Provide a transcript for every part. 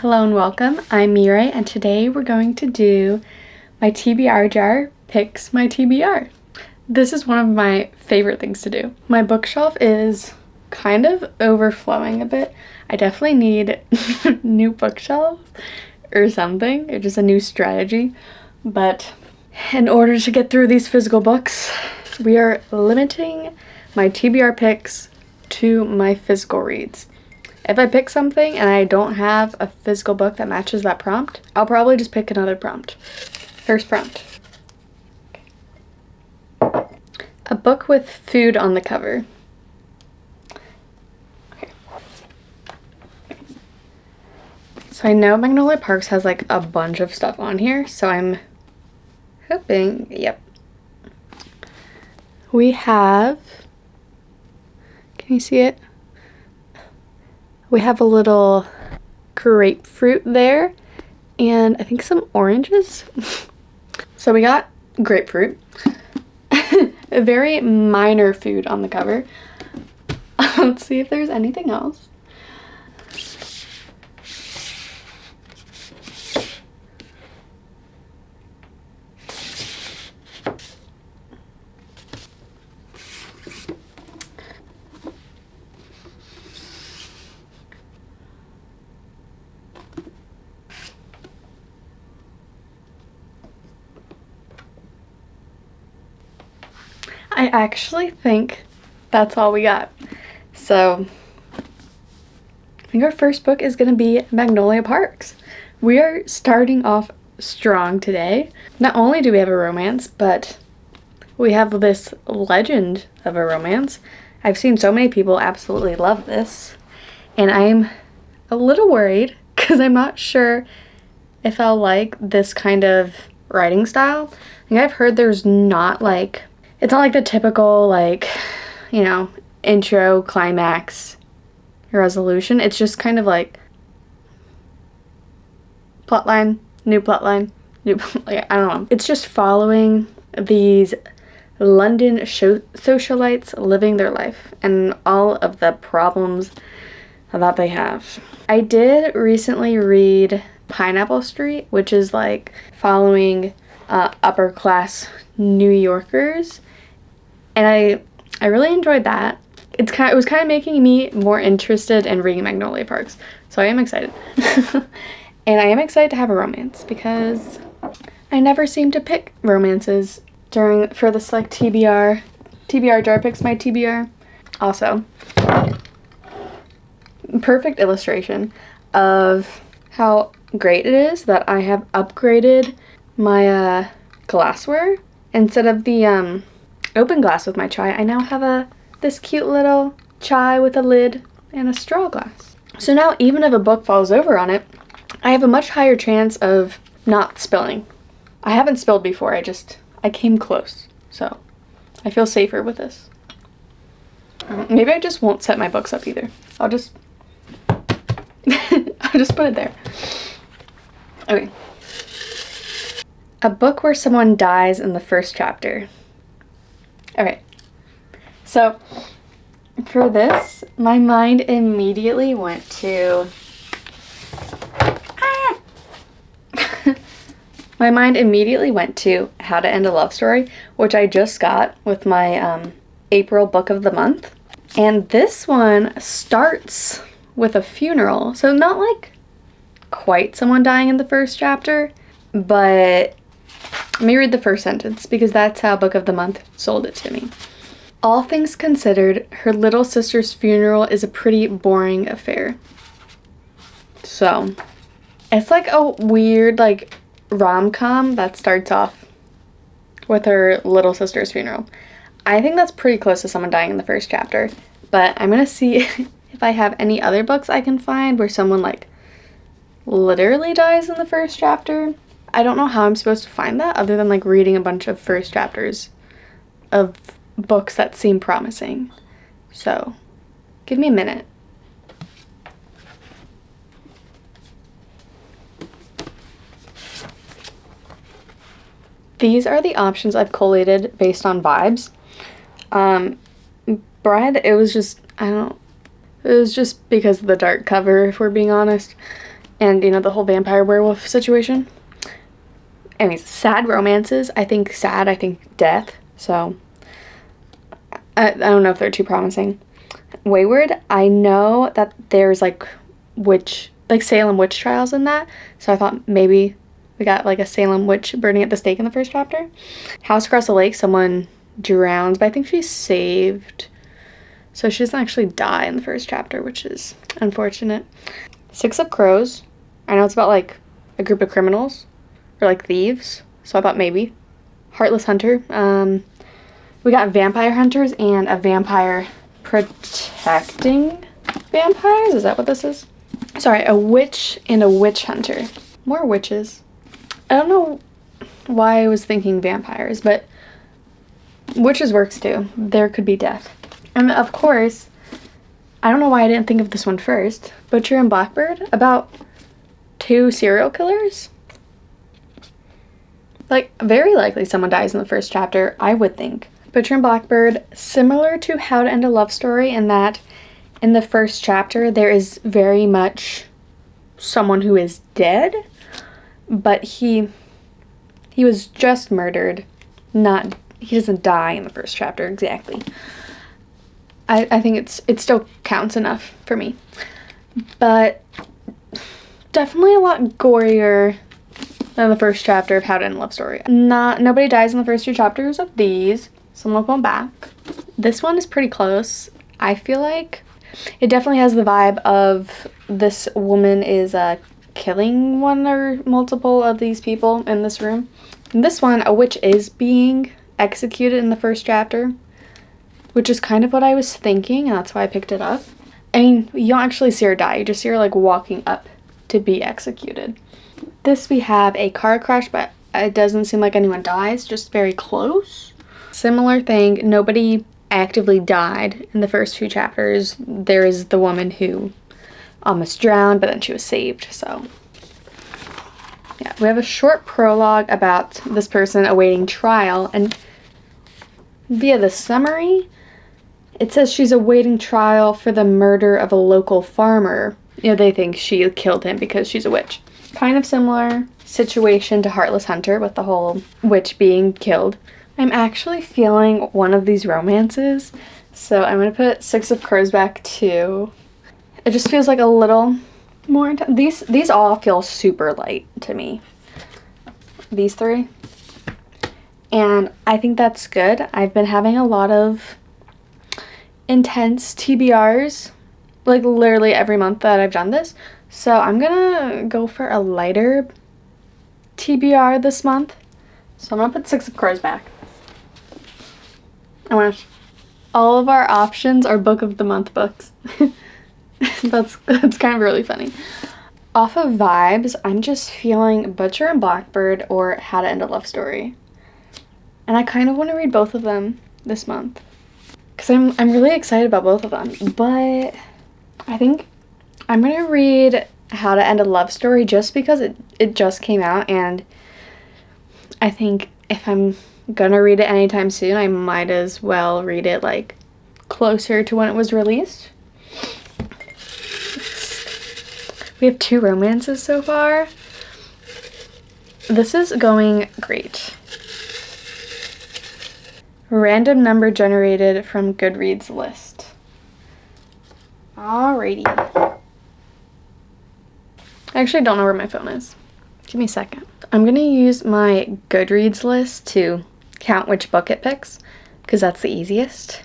Hello and welcome. I'm Mirai, and today we're going to do my TBR jar picks my TBR. This is one of my favorite things to do. My bookshelf is kind of overflowing a bit. I definitely need new bookshelves or something, or just a new strategy. But in order to get through these physical books, we are limiting my TBR picks to my physical reads. If I pick something and I don't have a physical book that matches that prompt, I'll probably just pick another prompt. First prompt. A book with food on the cover. Okay. So I know Magnolia Parks has like a bunch of stuff on here, so I'm hoping, yep. We have, can you see it? We have a little grapefruit there, and I think some oranges. So we got grapefruit. A very minor food on the cover. Let's see if there's anything else. I actually think that's all we got. So I think our first book is going to be Magnolia Parks. We are starting off strong today. Not only do we have a romance, but we have this legend of a romance. I've seen so many people absolutely love this, and I'm a little worried because I'm not sure if I'll like this kind of writing style. I think I've heard there's not like, it's not like the typical, like, you know, intro, climax, resolution. It's just kind of like plotline, new plotline, like, I don't know. It's just following these London socialites living their life and all of the problems that they have. I did recently read Pineapple Street, which is like following upper class New Yorkers. And I really enjoyed that. It was kind of making me more interested in reading Magnolia Parks. So I am excited. And I am excited to have a romance because I never seem to pick romances for this like TBR jar picks my TBR. Also, perfect illustration of how great it is that I have upgraded my glassware. Instead of the open glass with my chai, I now have this cute little chai with a lid and a straw glass. So now even if a book falls over on it, I have a much higher chance of not spilling. I haven't spilled before, I came close, so I feel safer with this. Maybe I just won't set my books up either. I'll just put it there. Okay. A book where someone dies in the first chapter. Okay, so for this, my mind immediately went to my mind immediately went to How to End a Love Story, which I just got with my April book of the month. And this one starts with a funeral, so not like quite someone dying in the first chapter, but let me read the first sentence because that's how Book of the Month sold it to me. All things considered, her little sister's funeral is a pretty boring affair. So, it's like a weird like rom-com that starts off with her little sister's funeral. I think that's pretty close to someone dying in the first chapter, but I'm gonna see if I have any other books I can find where someone like literally dies in the first chapter. I don't know how I'm supposed to find that other than like reading a bunch of first chapters of books that seem promising. So, give me a minute. These are the options I've collated based on vibes. Bread, it was just because of the dark cover, if we're being honest. and, you know, the whole vampire werewolf situation. Anyways, sad romances. I think sad, I think death. So, I don't know if they're too promising. Wayward, I know that there's, like, Salem witch trials in that. So I thought maybe we got, like, a Salem witch burning at the stake in the first chapter. House Across the Lake, someone drowns, but I think she's saved. So she doesn't actually die in the first chapter, which is unfortunate. Six of Crows. I know it's about, like, a group of criminals. Or, like, thieves. So I thought maybe. Heartless Hunter. We got vampire hunters and a vampire protecting vampires. Is that what this is? Sorry, a witch and a witch hunter. More witches. I don't know why I was thinking vampires, but witches works too. There could be death. And of course, I don't know why I didn't think of this one first. Butcher and Blackbird, about 2 serial killers. Like, very likely someone dies in the first chapter, I would think. Butcher and Blackbird, similar to How to End a Love Story in that in the first chapter there is very much someone who is dead, but he was just murdered. He doesn't die in the first chapter exactly. I think it still counts enough for me. But definitely a lot gorier than the first chapter of How to End a Love Story. Nobody dies in the first 2 chapters of these, so I'm not going back. This one is pretty close. I feel like it definitely has the vibe of this woman is killing one or multiple of these people in this room. In this one, a witch is being executed in the first chapter, which is kind of what I was thinking, and that's why I picked it up. I mean, you don't actually see her die, you just see her, like, walking up to be executed. This we have a car crash, but it doesn't seem like anyone dies, just very close. Similar thing, nobody actively died in the first 2 chapters. There is the woman who almost drowned, but then she was saved, so. Yeah, we have a short prologue about this person awaiting trial, and via the summary, it says she's awaiting trial for the murder of a local farmer. You know, they think she killed him because she's a witch. Kind of similar situation to Heartless Hunter with the whole witch being killed. I'm actually feeling one of these romances, so I'm going to put Six of Crows back too. It just feels like a little more intense. These all feel super light to me. These 3. And I think that's good. I've been having a lot of intense TBRs, like literally every month that I've done this. So I'm gonna go for a lighter TBR this month. So I'm gonna put Six of Crows back. All of our options are book of the month books. That's kind of really funny. Off of vibes, I'm just feeling Butcher and Blackbird or How to End a Love Story. And I kind of want to read both of them this month. Because I'm really excited about both of them. But I think I'm going to read How to End a Love Story just because it just came out. And I think if I'm going to read it anytime soon, I might as well read it, like, closer to when it was released. We have 2 romances so far. This is going great. Random number generated from Goodreads list. Alrighty. I actually don't know where my phone is. Give me a second. I'm gonna use my Goodreads list to count which book it picks, because that's the easiest.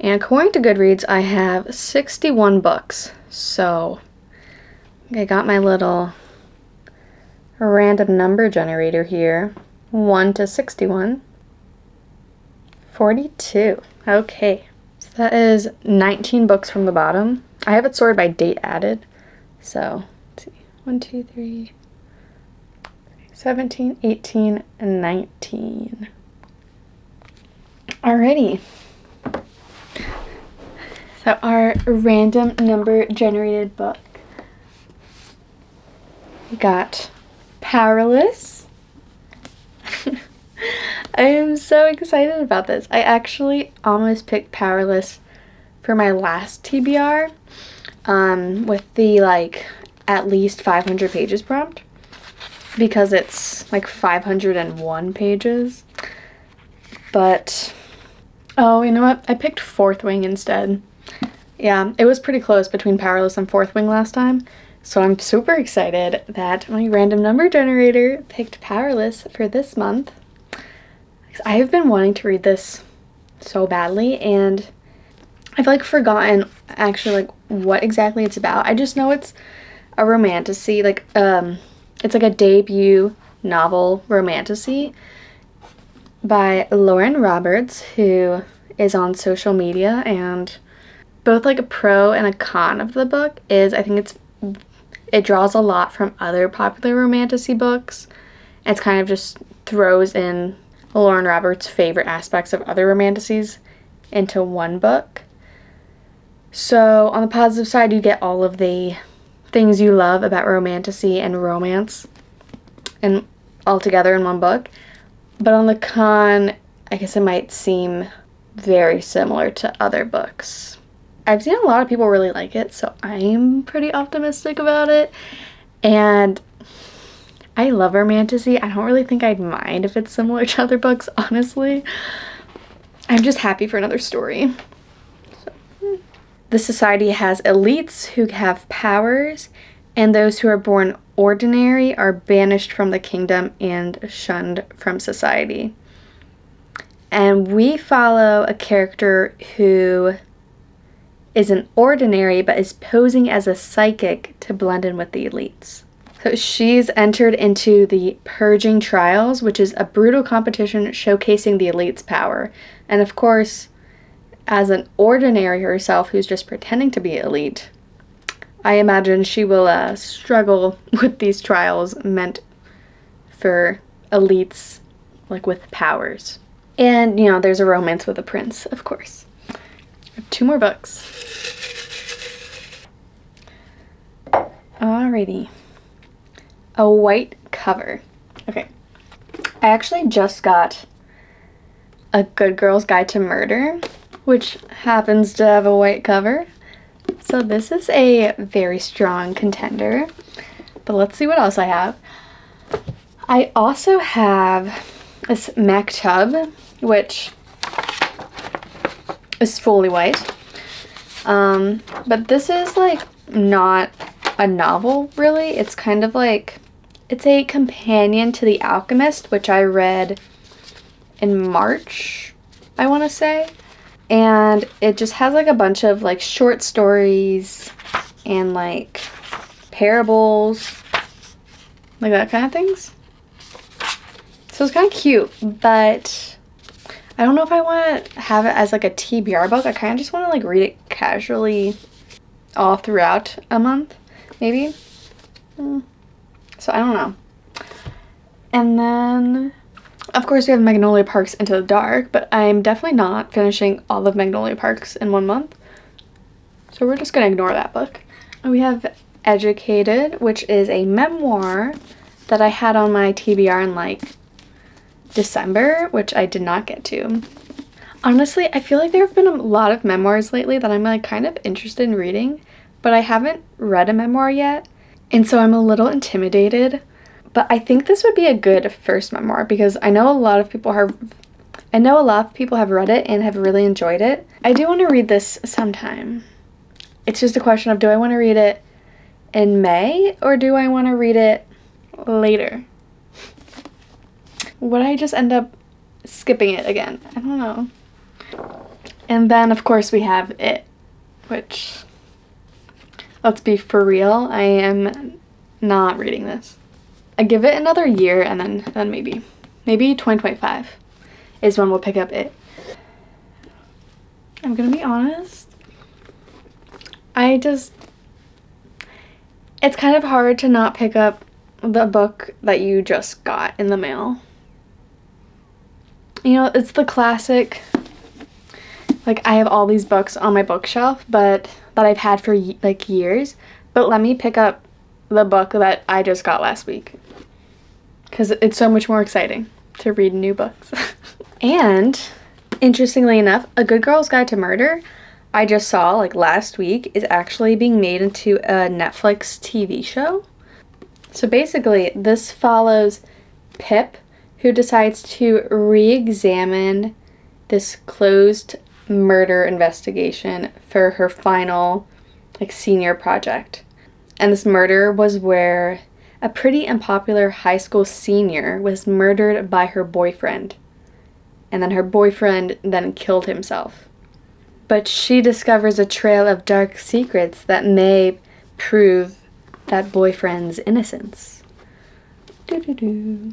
And according to Goodreads, I have 61 books. So I got my little random number generator here. 1 to 61. 42. Okay. So that is 19 books from the bottom. I have it sorted by date added. So, let's see. 1, 2, 3, 17, 18, and 19. Alrighty. So our random number generated book. We got Powerless. I am so excited about this. I actually almost picked Powerless for my last TBR with the, like, at least 500 pages prompt because it's like 501 pages. But, oh, you know what? I picked Fourth Wing instead. Yeah, it was pretty close between Powerless and Fourth Wing last time. So I'm super excited that my random number generator picked Powerless for this month. I have been wanting to read this so badly, and I've like forgotten actually like what exactly it's about. I just know it's a romantasy, like it's like a debut novel romantasy by Lauren Roberts, who is on social media, and both like a pro and a con of the book is I think it draws a lot from other popular romantasy books. It's kind of just throws in Lauren Roberts' favorite aspects of other romantasies into one book. So on the positive side, you get all of the things you love about romantasy and romance and all together in one book. But on the con, I guess it might seem very similar to other books. I've seen a lot of people really like it, so I'm pretty optimistic about it. And I love romantasy. I don't really think I'd mind if it's similar to other books, honestly. I'm just happy for another story. So, the society has elites who have powers, and those who are born ordinary are banished from the kingdom and shunned from society. And we follow a character who is an ordinary but is posing as a psychic to blend in with the elites. So she's entered into the Purging Trials, which is a brutal competition showcasing the elite's power. And of course, as an ordinary herself who's just pretending to be elite, I imagine she will struggle with these trials meant for elites, like with powers. And, you know, there's a romance with a prince, of course. I have 2 more books. Alrighty. A white cover. Okay. I actually just got A Good Girl's Guide to Murder, which happens to have a white cover. So this is a very strong contender. But let's see what else I have. I also have this Maktub, which is fully white. But this is like not a novel, really. It's kind of like, it's a companion to The Alchemist, which I read in March, I want to say. And it just has like a bunch of like short stories and like parables, like that kind of things. So it's kind of cute, but I don't know if I want to have it as like a TBR book. I kind of just want to like read it casually all throughout a month, maybe. So I don't know. And then, of course, we have Magnolia Parks Into the Dark, but I'm definitely not finishing all of Magnolia Parks in 1 month. So we're just going to ignore that book. And we have Educated, which is a memoir that I had on my TBR in like December, which I did not get to. Honestly, I feel like there have been a lot of memoirs lately that I'm like kind of interested in reading, but I haven't read a memoir yet, and so I'm a little intimidated. But I think this would be a good first memoir because I know a lot of people have read it and have really enjoyed it. I do want to read this sometime. It's just a question of, do I want to read it in May or do I want to read it later? Would I just end up skipping it again? I don't know. And then, of course, we have It, which, let's be for real, I am not reading this. I give it another year and then maybe 2025 is when we'll pick up It. I'm gonna be honest. It's kind of hard to not pick up the book that you just got in the mail. You know, it's the classic, like, I have all these books on my bookshelf, but that I've had for like years, but let me pick up the book that I just got last week. Because it's so much more exciting to read new books. And, interestingly enough, A Good Girl's Guide to Murder, I just saw, like last week, is actually being made into a Netflix TV show. So basically, this follows Pip, who decides to re-examine this closed murder investigation for her final, like, senior project. And this murder was where a pretty unpopular high school senior was murdered by her boyfriend. And then her boyfriend then killed himself. But she discovers a trail of dark secrets that may prove that boyfriend's innocence. Doo-doo-doo.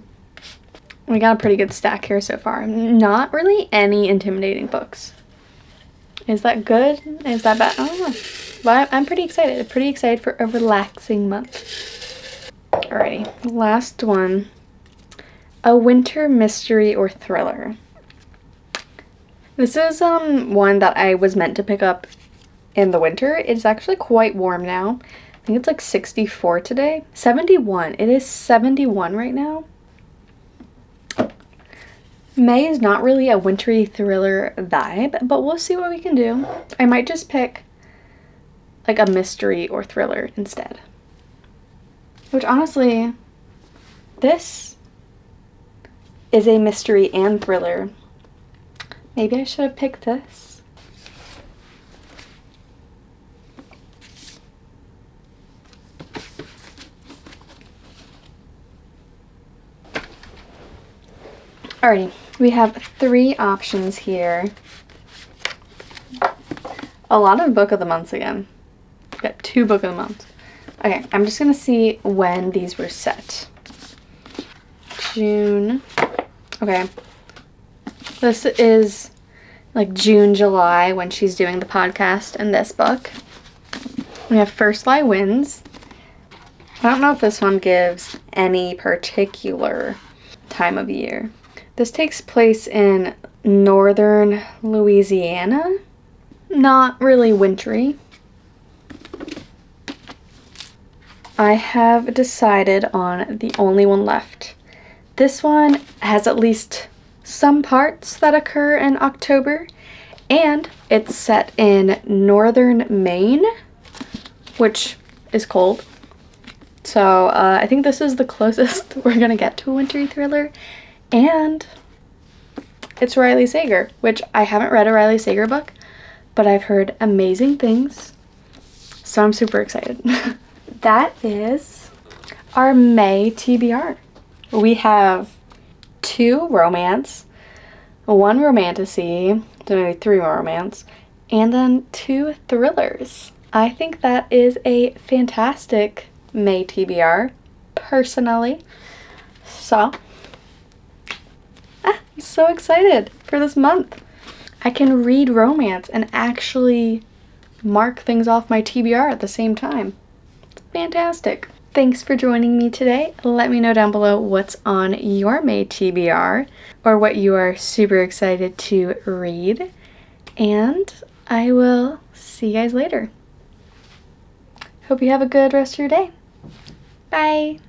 We got a pretty good stack here so far. Not really any intimidating books. Is that good? Is that bad? I don't know. But I'm pretty excited. Pretty excited for a relaxing month. Alrighty. Last one. A winter mystery or thriller. This is one that I was meant to pick up in the winter. It's actually quite warm now. I think it's like 64 today. 71. It is 71 right now. May is not really a wintry thriller vibe, but we'll see what we can do. I might just pick like a mystery or thriller instead. Which honestly, this is a mystery and thriller. Maybe I should have picked this. Alrighty, we have 3 options here. A lot of book of the months again. We've got 2 book of the months. Okay, I'm just gonna see when these were set. June. Okay. This is like June, July when she's doing the podcast and this book. We have First Lie Wins. I don't know if this one gives any particular time of year. This takes place in northern Louisiana. Not really wintry. I have decided on the only one left. This one has at least some parts that occur in October, and it's set in northern Maine, which is cold. So I think this is the closest we're gonna get to a wintry thriller, and it's Riley Sager, which I haven't read a Riley Sager book, but I've heard amazing things, so I'm super excited. That is our May TBR. We have 2 romance, 1 romantasy, so maybe 3 romance, and then 2 thrillers. I think that is a fantastic May TBR, personally. So, I'm so excited for this month. I can read romance and actually mark things off my TBR at the same time. It's fantastic. Thanks for joining me today. Let me know down below what's on your May TBR or what you are super excited to read. And I will see you guys later. Hope you have a good rest of your day. Bye.